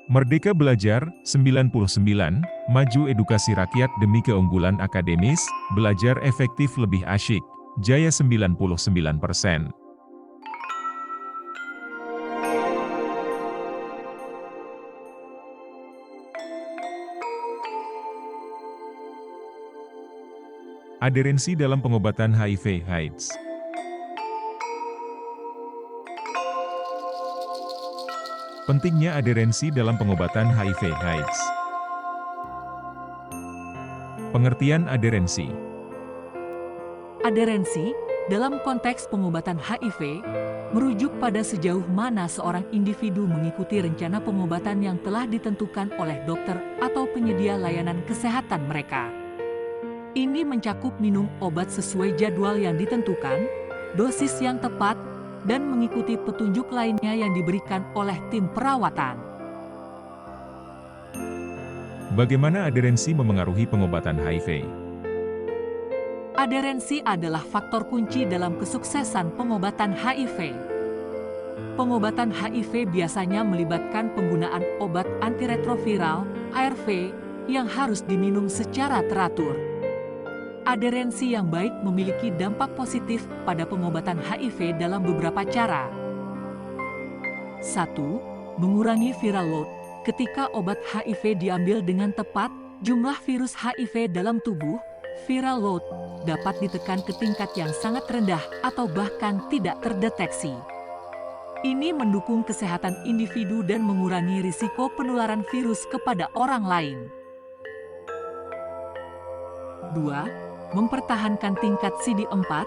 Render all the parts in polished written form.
Merdeka Belajar, 99, Maju Edukasi Rakyat Demi Keunggulan Akademis, Belajar Efektif Lebih Asyik, Jaya 99%. Adherensi dalam pengobatan HIV/AIDS. Pentingnya adherensi dalam pengobatan HIV/AIDS. Pengertian adherensi. Adherensi, dalam konteks pengobatan HIV, merujuk pada sejauh mana seorang individu mengikuti rencana pengobatan yang telah ditentukan oleh dokter atau penyedia layanan kesehatan mereka. Ini mencakup minum obat sesuai jadwal yang ditentukan, dosis yang tepat, dan mengikuti petunjuk lainnya yang diberikan oleh tim perawatan. Bagaimana adherensi memengaruhi pengobatan HIV? Adherensi adalah faktor kunci dalam kesuksesan pengobatan HIV. Pengobatan HIV biasanya melibatkan penggunaan obat antiretroviral, ARV, yang harus diminum secara teratur. Adherensi yang baik memiliki dampak positif pada pengobatan HIV dalam beberapa cara. 1. Mengurangi viral load. Ketika obat HIV diambil dengan tepat, jumlah virus HIV dalam tubuh, viral load, dapat ditekan ke tingkat yang sangat rendah atau bahkan tidak terdeteksi. Ini mendukung kesehatan individu dan mengurangi risiko penularan virus kepada orang lain. 2. Mempertahankan tingkat CD4,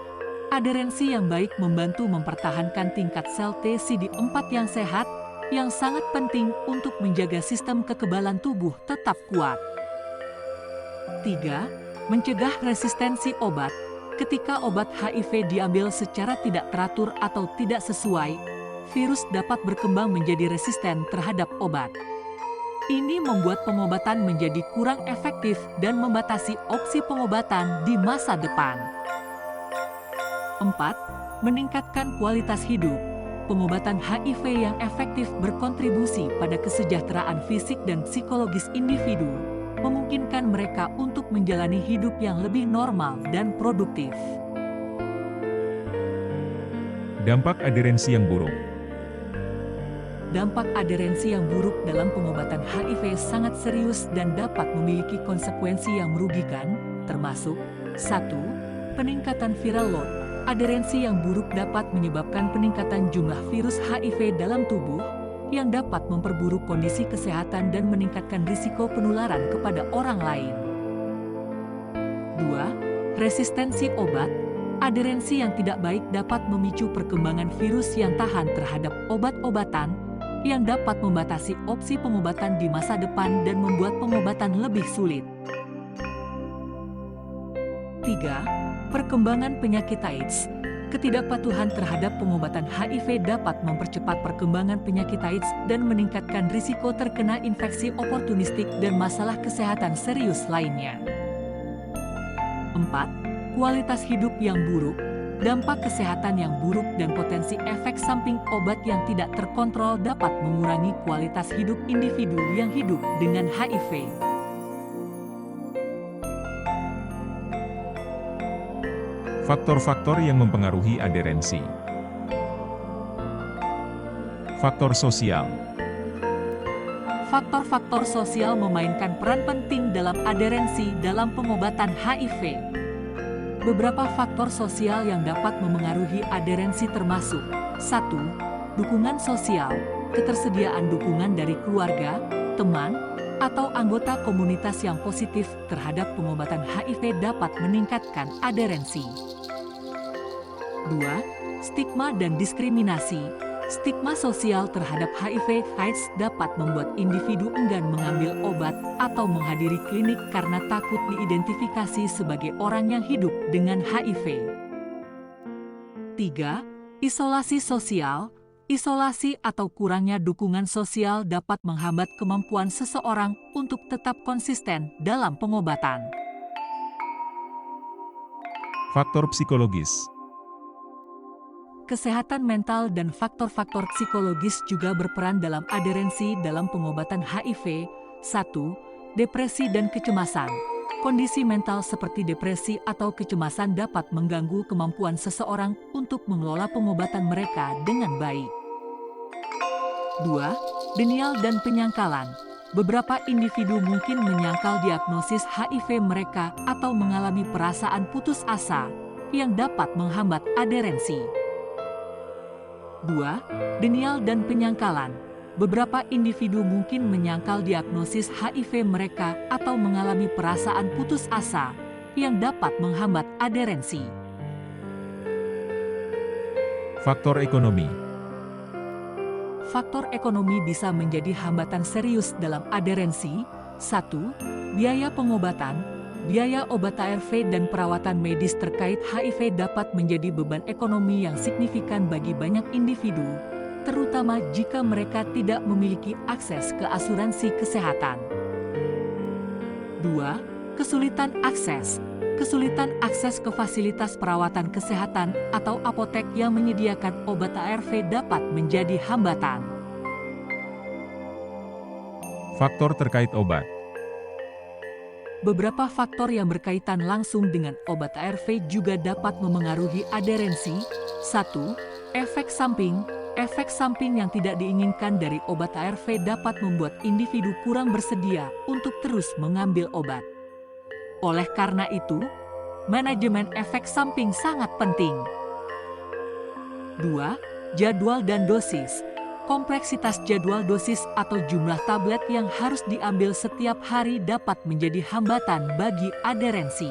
adherensi yang baik membantu mempertahankan tingkat sel T CD4 yang sehat, yang sangat penting untuk menjaga sistem kekebalan tubuh tetap kuat. 3. Mencegah resistensi obat. Ketika obat HIV diambil secara tidak teratur atau tidak sesuai, virus dapat berkembang menjadi resisten terhadap obat. Ini membuat pengobatan menjadi kurang efektif dan membatasi opsi pengobatan di masa depan. 4. Meningkatkan kualitas hidup. Pengobatan HIV yang efektif berkontribusi pada kesejahteraan fisik dan psikologis individu, memungkinkan mereka untuk menjalani hidup yang lebih normal dan produktif. Dampak adherensi yang buruk. Dampak adherensi yang buruk dalam pengobatan HIV sangat serius dan dapat memiliki konsekuensi yang merugikan, termasuk 1. Peningkatan viral load. Adherensi yang buruk dapat menyebabkan peningkatan jumlah virus HIV dalam tubuh, yang dapat memperburuk kondisi kesehatan dan meningkatkan risiko penularan kepada orang lain. 2. Resistensi obat. Adherensi yang tidak baik dapat memicu perkembangan virus yang tahan terhadap obat-obatan, yang dapat membatasi opsi pengobatan di masa depan dan membuat pengobatan lebih sulit. 3. Perkembangan penyakit AIDS. Ketidakpatuhan terhadap pengobatan HIV dapat mempercepat perkembangan penyakit AIDS dan meningkatkan risiko terkena infeksi oportunistik dan masalah kesehatan serius lainnya. 4. Kualitas hidup yang buruk. Dampak kesehatan yang buruk dan potensi efek samping obat yang tidak terkontrol dapat mengurangi kualitas hidup individu yang hidup dengan HIV. Faktor-faktor yang mempengaruhi adherensi. Faktor sosial. Faktor-faktor sosial memainkan peran penting dalam adherensi dalam pengobatan HIV. Beberapa faktor sosial yang dapat memengaruhi adherensi termasuk 1. Dukungan sosial, ketersediaan dukungan dari keluarga, teman, atau anggota komunitas yang positif terhadap pengobatan HIV dapat meningkatkan adherensi. 2. Stigma dan diskriminasi. Stigma sosial terhadap HIV/AIDS dapat membuat individu enggan mengambil obat atau menghadiri klinik karena takut diidentifikasi sebagai orang yang hidup dengan HIV. 3. Isolasi sosial. Isolasi atau kurangnya dukungan sosial dapat menghambat kemampuan seseorang untuk tetap konsisten dalam pengobatan. Faktor psikologis. Kesehatan mental dan faktor-faktor psikologis juga berperan dalam adherensi dalam pengobatan HIV. 1. Depresi dan kecemasan. Kondisi mental seperti depresi atau kecemasan dapat mengganggu kemampuan seseorang untuk mengelola pengobatan mereka dengan baik. 2. Denial dan penyangkalan. Beberapa individu mungkin menyangkal diagnosis HIV mereka atau mengalami perasaan putus asa yang dapat menghambat adherensi. 2. Denial dan penyangkalan. Beberapa individu mungkin menyangkal diagnosis HIV mereka atau mengalami perasaan putus asa yang dapat menghambat adherensi. Faktor ekonomi. Faktor ekonomi bisa menjadi hambatan serius dalam adherensi. 1. Biaya pengobatan. Biaya obat ARV dan perawatan medis terkait HIV dapat menjadi beban ekonomi yang signifikan bagi banyak individu, terutama jika mereka tidak memiliki akses ke asuransi kesehatan. 2. Kesulitan akses. Kesulitan akses ke fasilitas perawatan kesehatan atau apotek yang menyediakan obat ARV dapat menjadi hambatan. Faktor terkait obat. Beberapa faktor yang berkaitan langsung dengan obat ARV juga dapat memengaruhi adherensi. 1. Efek samping. Efek samping yang tidak diinginkan dari obat ARV dapat membuat individu kurang bersedia untuk terus mengambil obat. Oleh karena itu, manajemen efek samping sangat penting. 2. Jadwal dan dosis. Kompleksitas jadwal dosis atau jumlah tablet yang harus diambil setiap hari dapat menjadi hambatan bagi adherensi.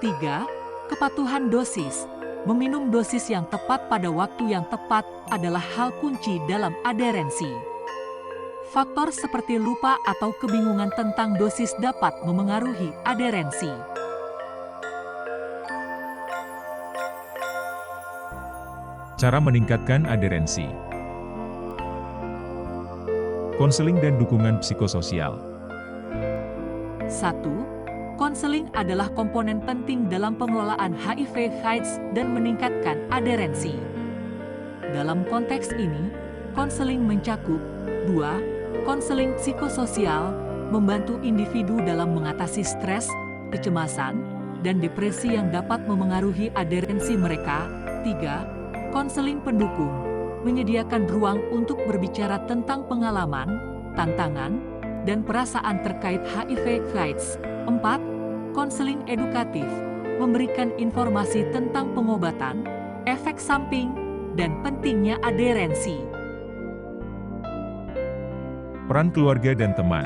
3. Kepatuhan dosis. Meminum dosis yang tepat pada waktu yang tepat adalah hal kunci dalam adherensi. Faktor seperti lupa atau kebingungan tentang dosis dapat memengaruhi adherensi. Cara meningkatkan adherensi. Konseling dan dukungan psikososial. 1. Konseling adalah komponen penting dalam pengelolaan HIV/AIDS dan meningkatkan adherensi. Dalam konteks ini, konseling mencakup 2. Konseling psikososial, membantu individu dalam mengatasi stres, kecemasan, dan depresi yang dapat memengaruhi adherensi mereka. 3. Konseling pendukung, menyediakan ruang untuk berbicara tentang pengalaman, tantangan, dan perasaan terkait HIV/AIDS. 4. Konseling edukatif, memberikan informasi tentang pengobatan, efek samping, dan pentingnya adherensi. Peran keluarga dan teman.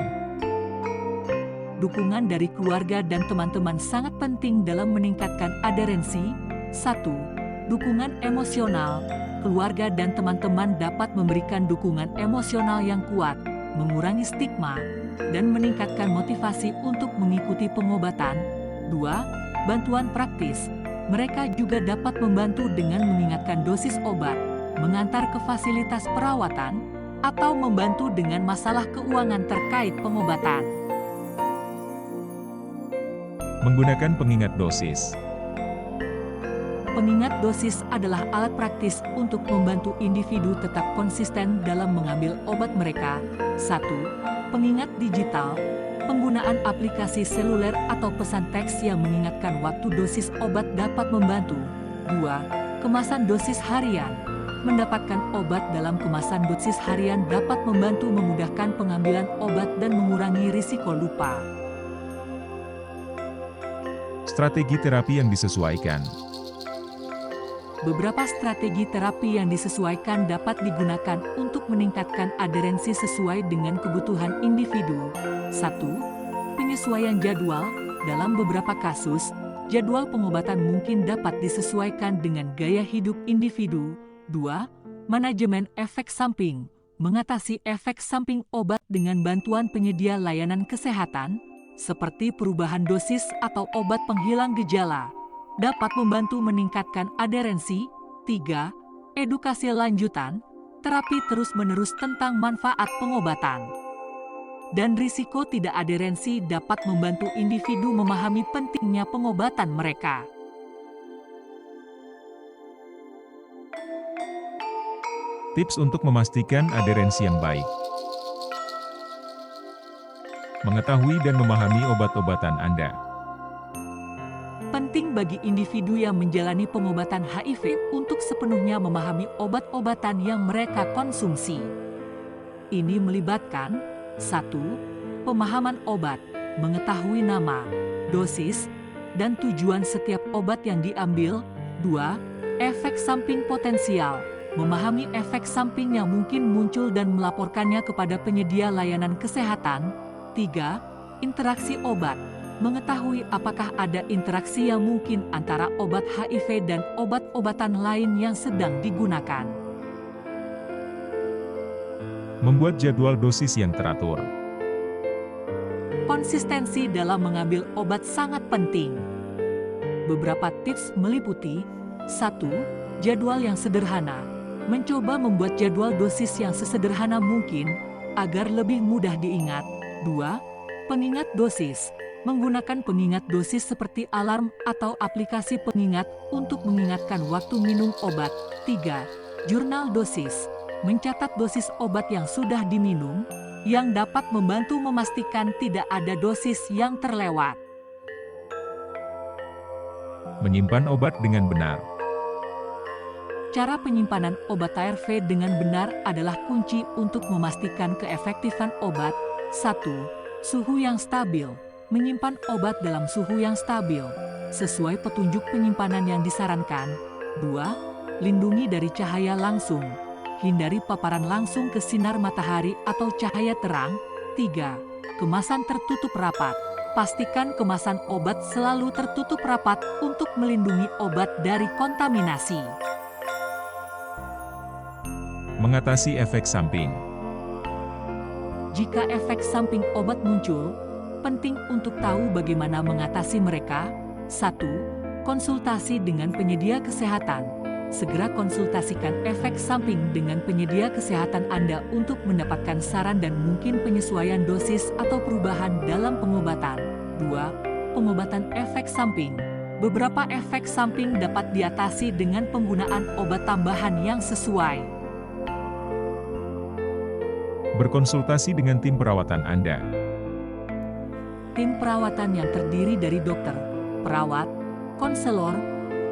Dukungan dari keluarga dan teman-teman sangat penting dalam meningkatkan adherensi. 1. Dukungan emosional. Keluarga dan teman-teman dapat memberikan dukungan emosional yang kuat, mengurangi stigma, dan meningkatkan motivasi untuk mengikuti pengobatan. 2. Bantuan praktis. Mereka juga dapat membantu dengan mengingatkan dosis obat, mengantar ke fasilitas perawatan, atau membantu dengan masalah keuangan terkait pengobatan. Menggunakan pengingat dosis. Pengingat dosis adalah alat praktis untuk membantu individu tetap konsisten dalam mengambil obat mereka. 1. Pengingat digital. Penggunaan aplikasi seluler atau pesan teks yang mengingatkan waktu dosis obat dapat membantu. 2. Kemasan dosis harian. Mendapatkan obat dalam kemasan dosis harian dapat membantu memudahkan pengambilan obat dan mengurangi risiko lupa. Strategi terapi yang disesuaikan. Beberapa strategi terapi yang disesuaikan dapat digunakan untuk meningkatkan adherensi sesuai dengan kebutuhan individu. 1. Penyesuaian jadwal. Dalam beberapa kasus, jadwal pengobatan mungkin dapat disesuaikan dengan gaya hidup individu. 2. Manajemen efek samping. Mengatasi efek samping obat dengan bantuan penyedia layanan kesehatan, seperti perubahan dosis atau obat penghilang gejala, dapat membantu meningkatkan adherensi. 3. Edukasi lanjutan, terapi terus-menerus tentang manfaat pengobatan dan risiko tidak adherensi dapat membantu individu memahami pentingnya pengobatan mereka. Tips untuk memastikan adherensi yang baik. Mengetahui dan memahami obat-obatan Anda. Penting bagi individu yang menjalani pengobatan HIV untuk sepenuhnya memahami obat-obatan yang mereka konsumsi. Ini melibatkan 1. Pemahaman obat, mengetahui nama, dosis, dan tujuan setiap obat yang diambil. 2. Efek samping potensial, memahami efek samping yang mungkin muncul dan melaporkannya kepada penyedia layanan kesehatan. 3. Interaksi obat, mengetahui apakah ada interaksi yang mungkin antara obat HIV dan obat-obatan lain yang sedang digunakan. Membuat jadwal dosis yang teratur. Konsistensi dalam mengambil obat sangat penting. Beberapa tips meliputi 1. Jadwal yang sederhana, mencoba membuat jadwal dosis yang sesederhana mungkin agar lebih mudah diingat. 2. Pengingat dosis, menggunakan pengingat dosis seperti alarm atau aplikasi pengingat untuk mengingatkan waktu minum obat. 3. Jurnal dosis, mencatat dosis obat yang sudah diminum, yang dapat membantu memastikan tidak ada dosis yang terlewat. Menyimpan obat dengan benar. Cara penyimpanan obat ARV dengan benar adalah kunci untuk memastikan keefektifan obat. 1. Suhu yang stabil, menyimpan obat dalam suhu yang stabil, sesuai petunjuk penyimpanan yang disarankan. 2. Lindungi dari cahaya langsung, hindari paparan langsung ke sinar matahari atau cahaya terang. 3. Kemasan tertutup rapat, pastikan kemasan obat selalu tertutup rapat untuk melindungi obat dari kontaminasi. Mengatasi efek samping. Jika efek samping obat muncul, penting untuk tahu bagaimana mengatasi mereka. 1. Konsultasi dengan penyedia kesehatan. Segera konsultasikan efek samping dengan penyedia kesehatan Anda untuk mendapatkan saran dan mungkin penyesuaian dosis atau perubahan dalam pengobatan. 2. Pengobatan efek samping. Beberapa efek samping dapat diatasi dengan penggunaan obat tambahan yang sesuai. Berkonsultasi dengan tim perawatan Anda. Tim perawatan yang terdiri dari dokter, perawat, konselor,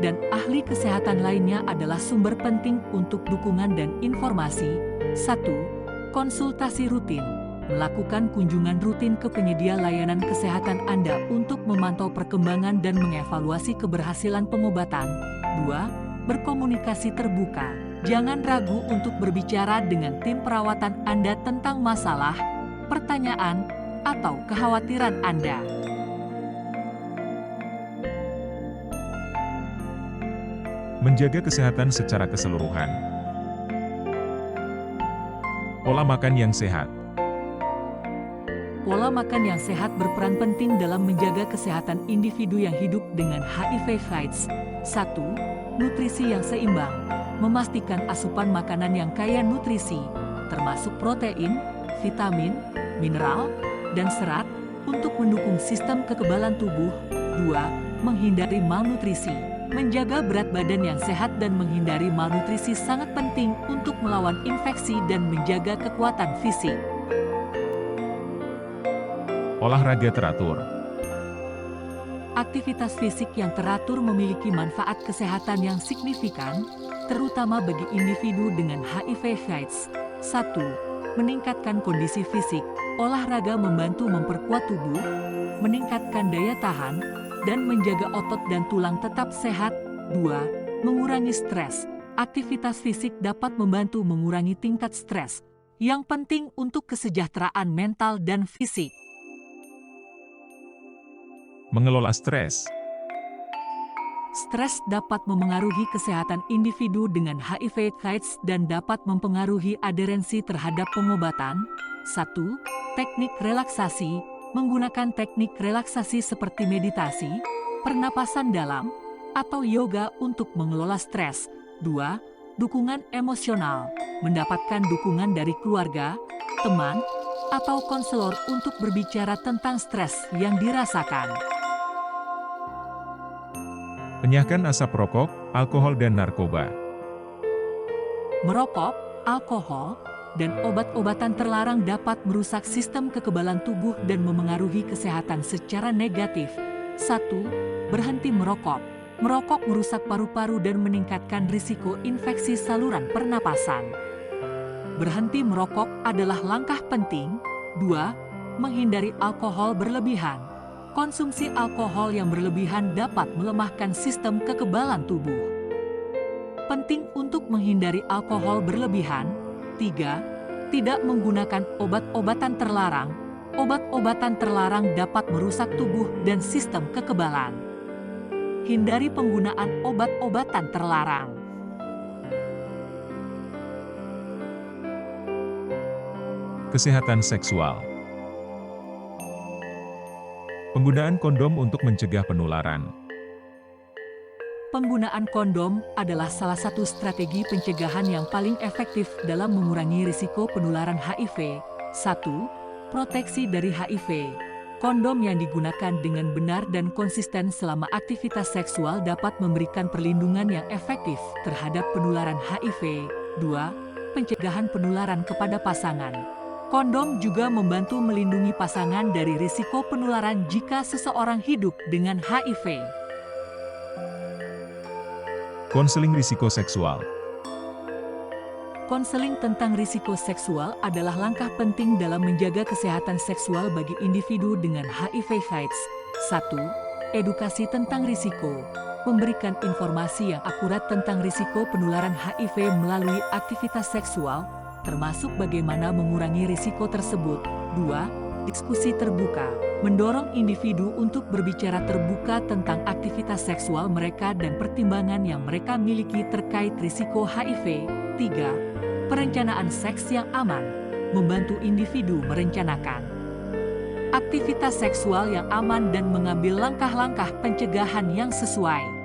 dan ahli kesehatan lainnya adalah sumber penting untuk dukungan dan informasi. 1. Konsultasi rutin, melakukan kunjungan rutin ke penyedia layanan kesehatan Anda untuk memantau perkembangan dan mengevaluasi keberhasilan pengobatan. 2. Berkomunikasi terbuka, jangan ragu untuk berbicara dengan tim perawatan Anda tentang masalah, pertanyaan, atau kekhawatiran Anda. Menjaga kesehatan secara keseluruhan. Pola makan yang sehat. Pola makan yang sehat berperan penting dalam menjaga kesehatan individu yang hidup dengan HIV/AIDS. 1. Nutrisi yang seimbang, memastikan asupan makanan yang kaya nutrisi, termasuk protein, vitamin, mineral, dan serat, untuk mendukung sistem kekebalan tubuh. 2. Menghindari malnutrisi. Menjaga berat badan yang sehat dan menghindari malnutrisi sangat penting untuk melawan infeksi dan menjaga kekuatan fisik. Olahraga teratur. Aktivitas fisik yang teratur memiliki manfaat kesehatan yang signifikan, terutama bagi individu dengan HIV/AIDS. 1. Meningkatkan kondisi fisik. Olahraga membantu memperkuat tubuh, meningkatkan daya tahan, dan menjaga otot dan tulang tetap sehat. 2. Mengurangi stres. Aktivitas fisik dapat membantu mengurangi tingkat stres, yang penting untuk kesejahteraan mental dan fisik. Mengelola stres. Stres dapat memengaruhi kesehatan individu dengan HIV/AIDS dan dapat mempengaruhi adherensi terhadap pengobatan. 1. Teknik relaksasi. Menggunakan teknik relaksasi seperti meditasi, pernapasan dalam, atau yoga untuk mengelola stres. 2. Dukungan emosional. Mendapatkan dukungan dari keluarga, teman, atau konselor untuk berbicara tentang stres yang dirasakan. Enyahkan asap rokok, alkohol dan narkoba. Merokok, alkohol, dan obat-obatan terlarang dapat merusak sistem kekebalan tubuh dan memengaruhi kesehatan secara negatif. 1. Berhenti merokok. Merokok merusak paru-paru dan meningkatkan risiko infeksi saluran pernapasan. Berhenti merokok adalah langkah penting. 2. Menghindari alkohol berlebihan. Konsumsi alkohol yang berlebihan dapat melemahkan sistem kekebalan tubuh. Penting untuk menghindari alkohol berlebihan. 3. Tidak menggunakan obat-obatan terlarang. Obat-obatan terlarang dapat merusak tubuh dan sistem kekebalan. Hindari penggunaan obat-obatan terlarang. Kesehatan seksual. Penggunaan kondom untuk mencegah penularan. Penggunaan kondom adalah salah satu strategi pencegahan yang paling efektif dalam mengurangi risiko penularan HIV. 1. Proteksi dari HIV. Kondom yang digunakan dengan benar dan konsisten selama aktivitas seksual dapat memberikan perlindungan yang efektif terhadap penularan HIV. 2. Pencegahan penularan kepada pasangan. Kondom juga membantu melindungi pasangan dari risiko penularan jika seseorang hidup dengan HIV. Konseling risiko seksual. Konseling tentang risiko seksual adalah langkah penting dalam menjaga kesehatan seksual bagi individu dengan HIV/AIDS. 1. Edukasi tentang risiko. Memberikan informasi yang akurat tentang risiko penularan HIV melalui aktivitas seksual, termasuk bagaimana mengurangi risiko tersebut. 2. Diskusi terbuka. Mendorong individu untuk berbicara terbuka tentang aktivitas seksual mereka dan pertimbangan yang mereka miliki terkait risiko HIV. 3. Perencanaan seks yang aman. Membantu individu merencanakan aktivitas seksual yang aman dan mengambil langkah-langkah pencegahan yang sesuai.